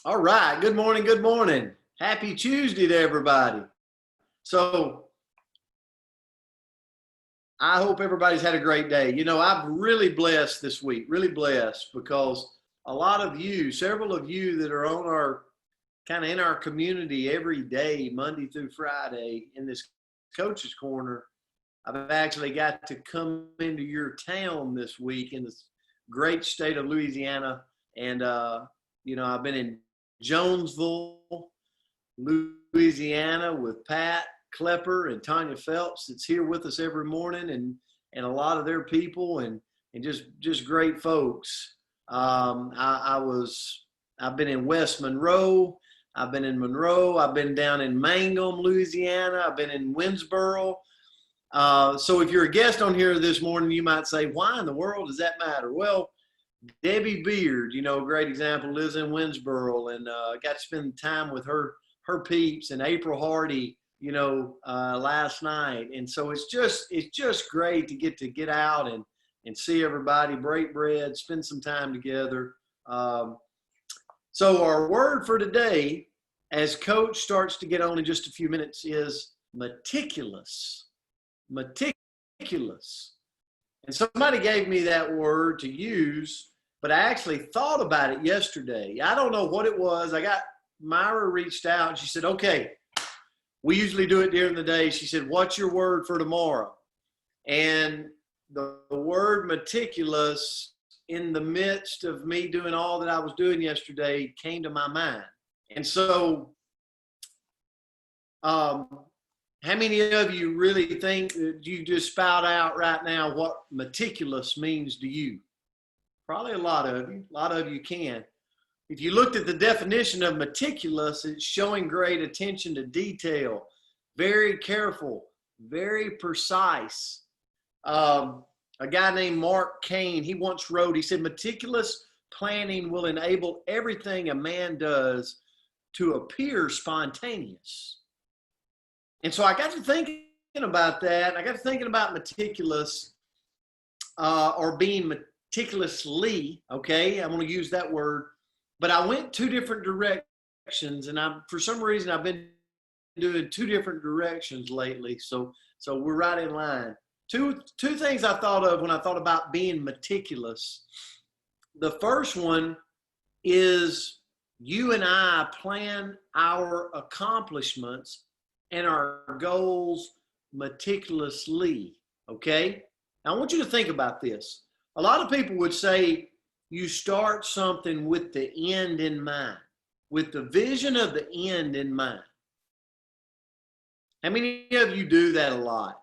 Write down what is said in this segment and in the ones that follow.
All right. Good morning. Good morning. Happy Tuesday to everybody. So I hope everybody's had a great day. I've really blessed this week, really blessed because a lot of you, several of you that are on our kind of in our community every day, Monday through Friday in this coach's corner, I've actually got to come into your town this week in this great state of Louisiana. And, I've been in Jonesville, Louisiana with Pat Klepper and Tanya Phelps that's here with us every morning and a lot of their people and just great folks. I've been in West Monroe. I've been in Monroe. I've been down in Mangum, Louisiana. I've been in Winsboro. So if you're a guest on here this morning, you might say, why in the world does that matter? Well, Debbie Beard, a great example, lives in Winsboro, and got to spend time with her peeps, and April Hardy, last night. And so it's just great to get out and see everybody, break bread, spend some time together. So our word for today, as Coach starts to get on in just a few minutes, is meticulous. Meticulous. And somebody gave me that word to use, but I actually thought about it yesterday. I don't know what it was. Myra reached out and she said, okay, we usually do it during the day. She said, what's your word for tomorrow? And the word meticulous, in the midst of me doing all that I was doing yesterday, came to my mind. And so, how many of you really think that you just spout out right now what meticulous means to you? Probably a lot of you. A lot of you can. If you looked at the definition of meticulous, it's showing great attention to detail, very careful, very precise. A guy named Mark Kane, he once wrote, he said, meticulous planning will enable everything a man does to appear spontaneous. And so I got to thinking about that. I got to thinking about meticulous or being meticulously, okay? I'm going to use that word. But I went two different directions, and for some reason I've been doing two different directions lately. So we're right in line. Two things I thought of when I thought about being meticulous. The first one is you and I plan our accomplishments and our goals meticulously, okay? Now, I want you to think about this. A lot of people would say you start something with the end in mind, with the vision of the end in mind. How many of you do that a lot?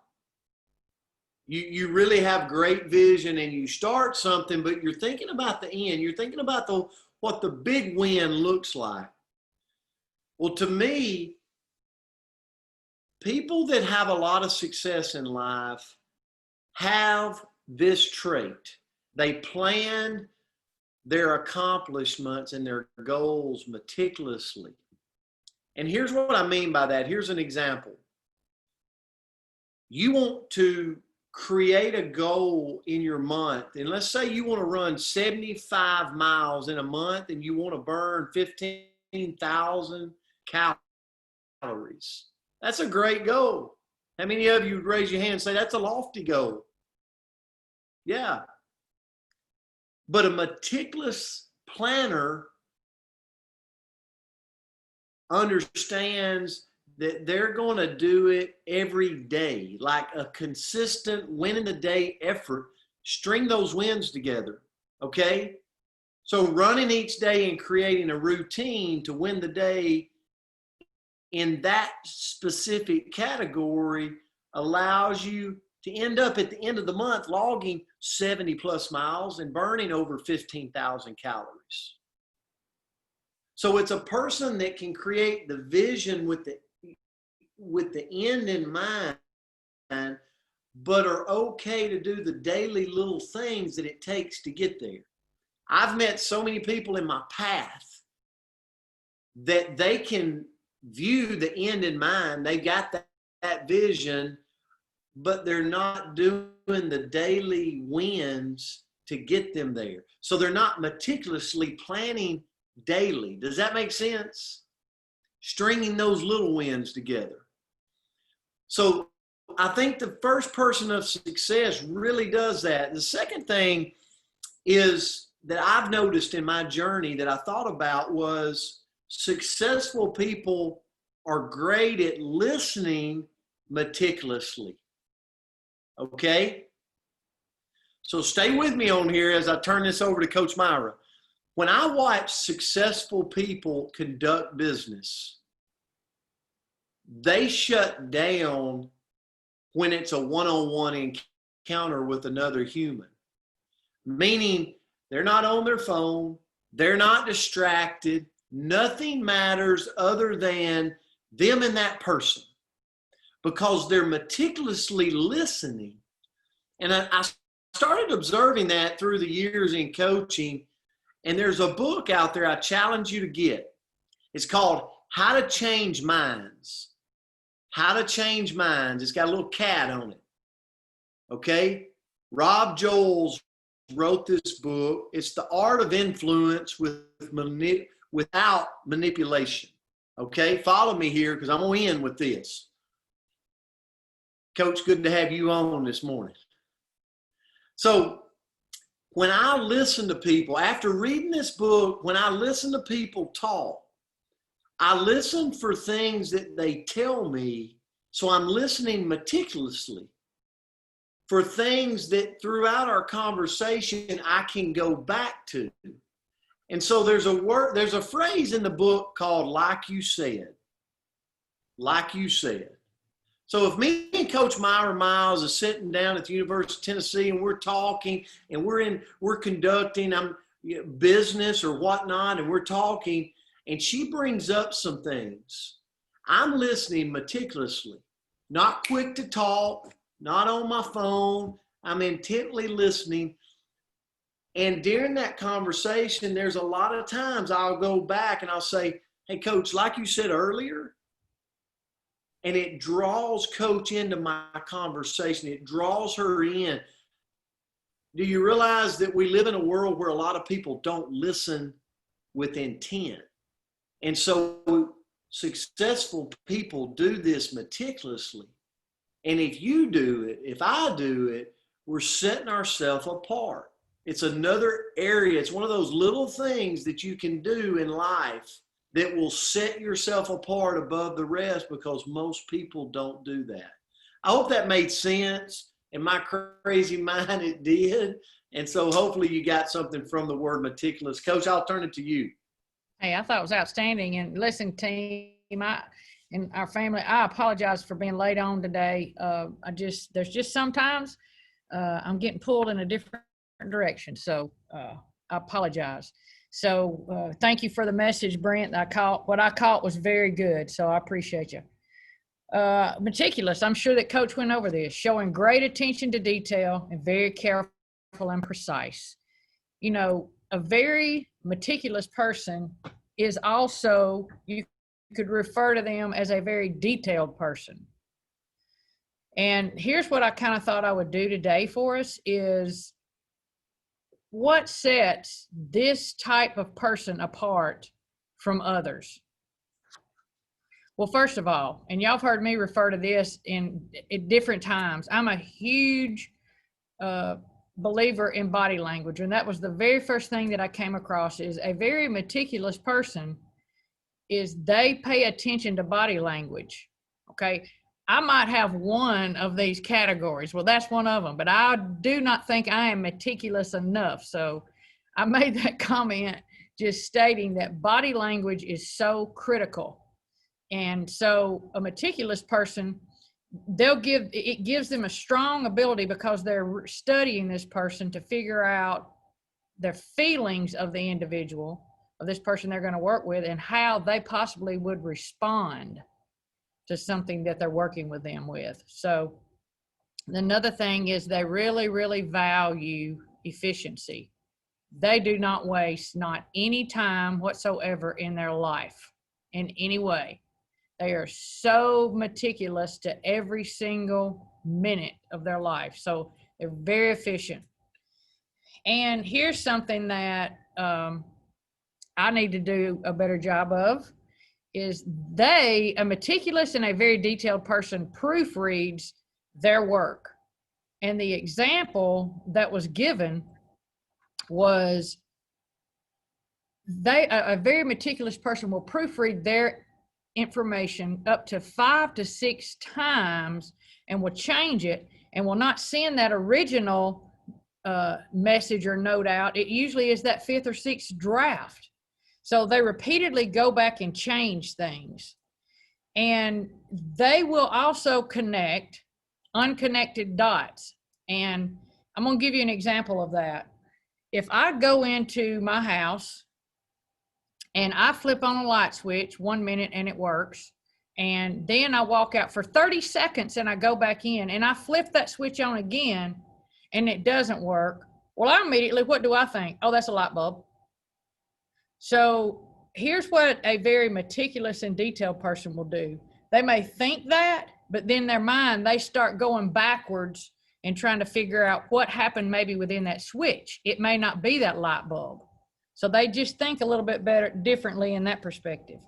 You really have great vision and you start something, but you're thinking about the end. You're thinking about what the big win looks like. Well, to me, people that have a lot of success in life have this trait. They plan their accomplishments and their goals meticulously. And here's what I mean by that. Here's an example. You want to create a goal in your month, and let's say you want to run 75 miles in a month and you want to burn 15,000 calories. That's a great goal. How many of you would raise your hand and say that's a lofty goal? Yeah. But a meticulous planner understands that they're going to do it every day, like a consistent win in the day effort. String those wins together, okay? So running each day and creating a routine to win the day in that specific category allows you to end up at the end of the month logging 70 plus miles and burning over 15,000 calories. So it's a person that can create the vision with the end in mind, but are okay to do the daily little things that it takes to get there. I've met so many people in my path that they can view the end in mind. They've got that vision, but they're not doing the daily wins to get them there. So they're not meticulously planning daily. Does that make sense? Stringing those little wins together. So I think the first person of success really does that. The second thing is that I've noticed in my journey that I thought about was successful people are great at listening meticulously. Okay? So stay with me on here as I turn this over to Coach Myra. When I watch successful people conduct business, they shut down when it's a one-on-one encounter with another human. Meaning they're not on their phone, they're not distracted, nothing matters other than them and that person, because they're meticulously listening. And I started observing that through the years in coaching, and there's a book out there I challenge you to get. It's called How to Change Minds. How to Change Minds. It's got a little cat on it. Okay? Rob Joels wrote this book. It's the art of influence without manipulation. Okay? Follow me here because I'm going to end with this. Coach, good to have you on this morning. So when I listen to people, after reading this book, when I listen to people talk, I listen for things that they tell me. So I'm listening meticulously for things that throughout our conversation I can go back to. And so there's a phrase in the book called "like you said." Like you said. So if me and Coach Myra Miles is sitting down at the University of Tennessee and we're talking and we're conducting business or whatnot, and we're talking, and she brings up some things, I'm listening meticulously, not quick to talk, not on my phone. I'm intently listening. And during that conversation, there's a lot of times I'll go back and I'll say, "Hey, Coach, like you said earlier," and it draws Coach into my conversation. It draws her in. Do you realize that we live in a world where a lot of people don't listen with intent? And so successful people do this meticulously. And if you do it, if I do it, we're setting ourselves apart. It's another area. It's one of those little things that you can do in life that will set yourself apart above the rest, because most people don't do that. I hope that made sense. In my crazy mind, it did. And so hopefully you got something from the word meticulous. Coach, I'll turn it to you. Hey, I thought it was outstanding. And listen, team, and our family, I apologize for being late on today. There's just sometimes I'm getting pulled in a different direction. So I apologize. So thank you for the message, Brent. What I caught was very good. So I appreciate you. Meticulous. I'm sure that Coach went over this, showing great attention to detail and very careful and precise. You know, a very meticulous person is also, you could refer to them as a very detailed person. And here's what I kind of thought I would do today for us is, what sets this type of person apart from others? Well, first of all, and y'all have heard me refer to this at different times, I'm a huge believer in body language. And that was the very first thing that I came across, is a very meticulous person is they pay attention to body language. Okay. I might have one of these categories. Well, that's one of them, but I do not think I am meticulous enough. So I made that comment just stating that body language is so critical. And so a meticulous person, it gives them a strong ability, because they're studying this person to figure out the feelings of the individual, of this person they're going to work with, and how they possibly would respond to something that they're working with them with. So another thing is they really, really value efficiency. They do not waste not any time whatsoever in their life in any way. They are so meticulous to every single minute of their life. So they're very efficient. And here's something that I need to do a better job of is a meticulous and a very detailed person proofreads their work. And the example that was given was a very meticulous person will proofread their information up to 5 to 6 times and will change it and will not send that original message or note out. It usually is that 5th or 6th draft. So they repeatedly go back and change things. And they will also connect unconnected dots. And I'm going to give you an example of that. If I go into my house and I flip on a light switch 1 minute and it works, and then I walk out for 30 seconds and I go back in and I flip that switch on again and it doesn't work, well, I immediately, what do I think? Oh, that's a light bulb. So here's what a very meticulous and detailed person will do. They may think that, but then their mind, they start going backwards and trying to figure out what happened maybe within that switch. It may not be that light bulb. So they just think a little bit better, differently in that perspective.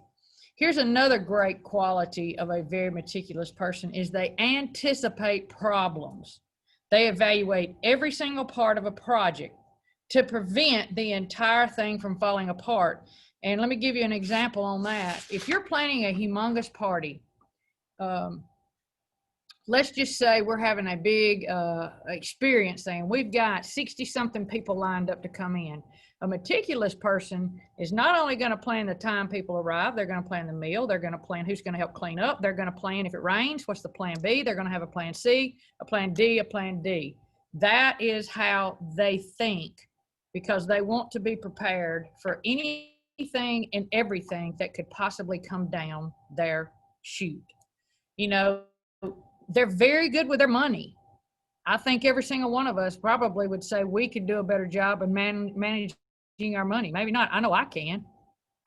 Here's another great quality of a very meticulous person is they anticipate problems. They evaluate every single part of a project to prevent the entire thing from falling apart. And let me give you an example on that. If you're planning a humongous party, let's just say we're having a big experience thing. We've got 60-something people lined up to come in. A meticulous person is not only going to plan the time people arrive, they're going to plan the meal, they're going to plan who's going to help clean up, they're going to plan if it rains, what's the plan B, they're going to have a plan C, a plan D, a plan D. That is how they think, because they want to be prepared for anything and everything that could possibly come down their chute. You know, they're very good with their money. I think every single one of us probably would say we could do a better job of managing our money. Maybe not. I know I can.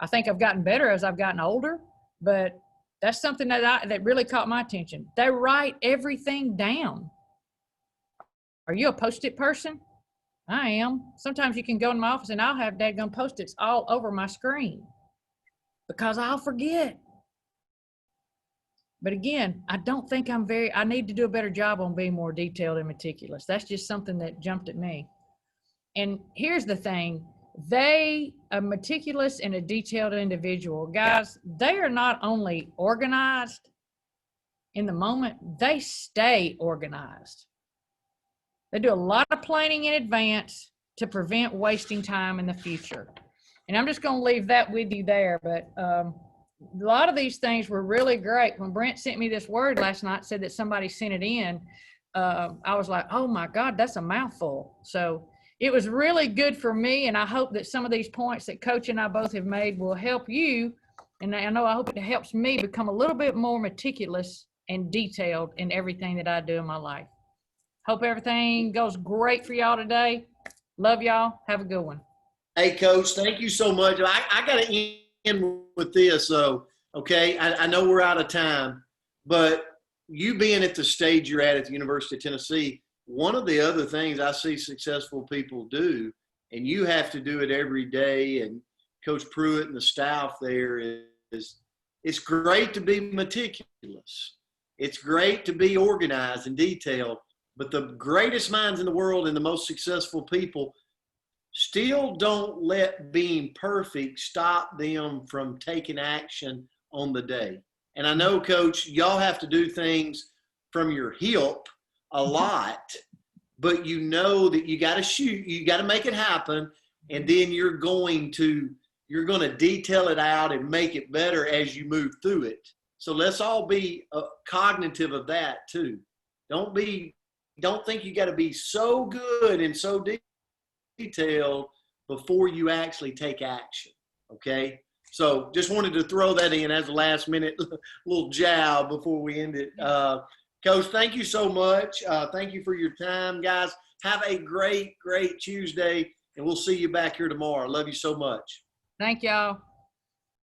I think I've gotten better as I've gotten older, but that's something that really caught my attention. They write everything down. Are you a Post-it person? I am. Sometimes you can go in my office and I'll have dadgum Post-its all over my screen because I'll forget. But again, I don't think I need to do a better job on being more detailed and meticulous. That's just something that jumped at me. And here's the thing, a meticulous and a detailed individual, guys, they are not only organized in the moment, they stay organized. They do a lot of planning in advance to prevent wasting time in the future. And I'm just going to leave that with you there. But a lot of these things were really great. When Brent sent me this word last night, said that somebody sent it in, I was like, oh my God, that's a mouthful. So it was really good for me. And I hope that some of these points that Coach and I both have made will help you. And I hope it helps me become a little bit more meticulous and detailed in everything that I do in my life. Hope everything goes great for y'all today. Love y'all. Have a good one. Hey, Coach, thank you so much. I got to end with this, though, okay? I know we're out of time, but you being at the stage you're at the University of Tennessee, one of the other things I see successful people do, and you have to do it every day, and Coach Pruitt and the staff there is it's great to be meticulous. It's great to be organized and detailed, but the greatest minds in the world and the most successful people still don't let being perfect stop them from taking action on the day. And I know, Coach, y'all have to do things from your hip a lot, but you know that you got to shoot, you got to make it happen, and then you're going to detail it out and make it better as you move through it. So let's all be cognitive of that too. Don't think you got to be so good and so detailed before you actually take action. Okay. So just wanted to throw that in as a last minute little jab before we end it. Coach, thank you so much. Thank you for your time, guys. Have a great, great Tuesday, and we'll see you back here tomorrow. Love you so much. Thank y'all.